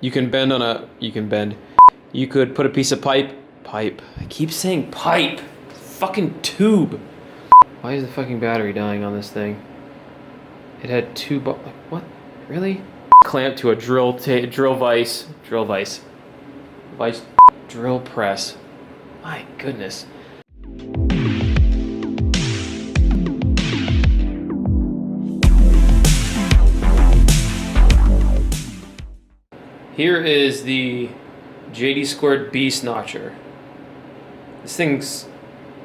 you can bend on a, you could put a piece of pipe, I keep saying pipe, fucking tube. Why is the fucking battery dying on this thing? It had two, like, what? Really? Clamp to a drill vise, drill press. My goodness. Here is the JD2 Beast Notcher. This thing's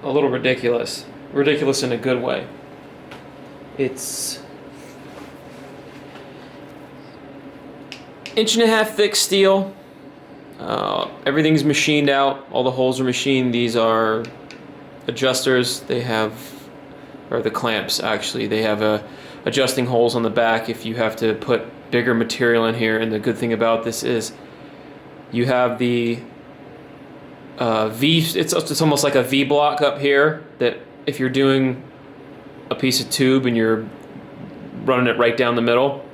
a little ridiculous. Ridiculous in a good way. It's 1.5 inch thick steel. Everything's machined out. All the holes are machined. These are adjusters. They have, or the clamps actually. They have adjusting holes on the back if you have to put bigger material in here. And the good thing about this is you have the V. It's almost like a V block up here that if you're doing a piece of tube and you're running it right down the middle,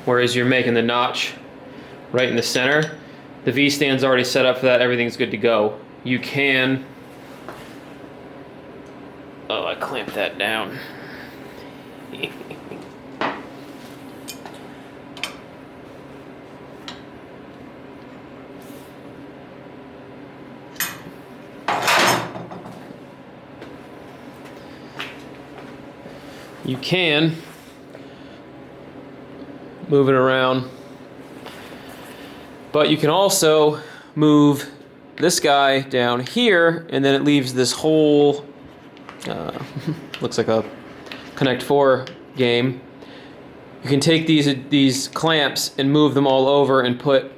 whereas you're making the notch right in the center, the V stand's already set up for that. Everything's good to go. You can, oh, I clamped that down. You can move it around, but you can also move this guy down here, and then it leaves this whole looks like a Connect 4 game. You can take these clamps and move them all over and put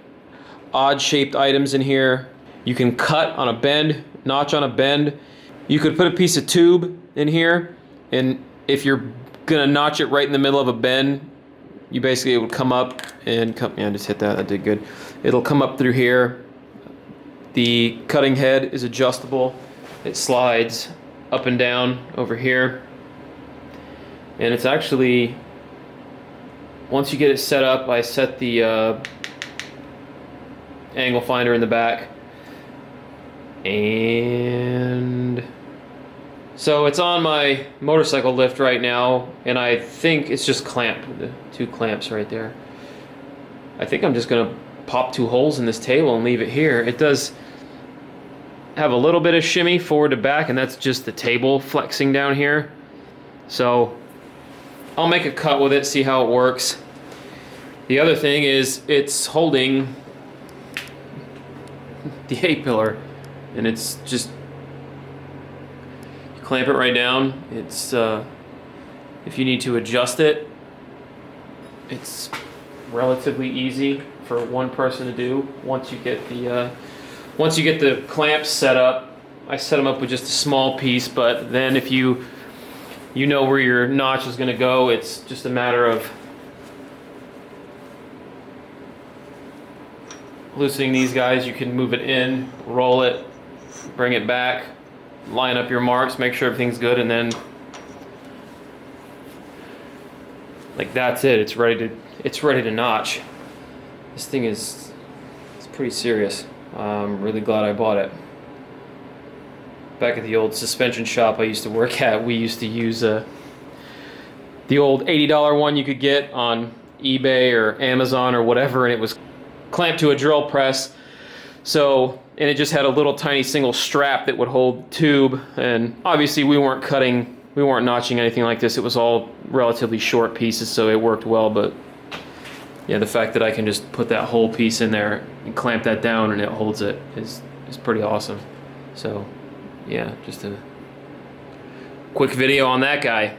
odd shaped items in here. You can cut on a bend, notch on a bend. You could put a piece of tube in here, and if you're gonna notch it right in the middle of a bend, you basically, it would come up and come, yeah, just hit that, that did good. It'll come up through here. The cutting head is adjustable. It slides up and down over here. And it's actually, once you get it set up, I set the angle finder in the back. And so it's on my motorcycle lift right now, and I think it's just clamped, the two clamps right there. I think I'm just gonna pop 2 holes in this table and leave it here. It does have a little bit of shimmy forward to back, and that's just the table flexing down here. So I'll make a cut with it, see how it works. The other thing is it's holding the A-pillar, and it's just, clamp it right down. It's if you need to adjust it, it's relatively easy for one person to do. Once you get the clamps set up, I set them up with just a small piece. But then if you know where your notch is going to go, it's just a matter of loosening these guys. You can move it in, roll it, bring it back, line up your marks, make sure everything's good, and then like that's it. It's ready to notch. This thing it's pretty serious. I'm really glad I bought it. Back at the old suspension shop I used to work at, we used to use the old $80 one you could get on eBay or Amazon or whatever, and it was clamped to a drill press. So, and it just had a little tiny single strap that would hold tube, and obviously we weren't notching anything like this. It was all relatively short pieces, so it worked well. But yeah, the fact that I can just put that whole piece in there and clamp that down and it holds it is pretty awesome. So yeah, just a quick video on that guy.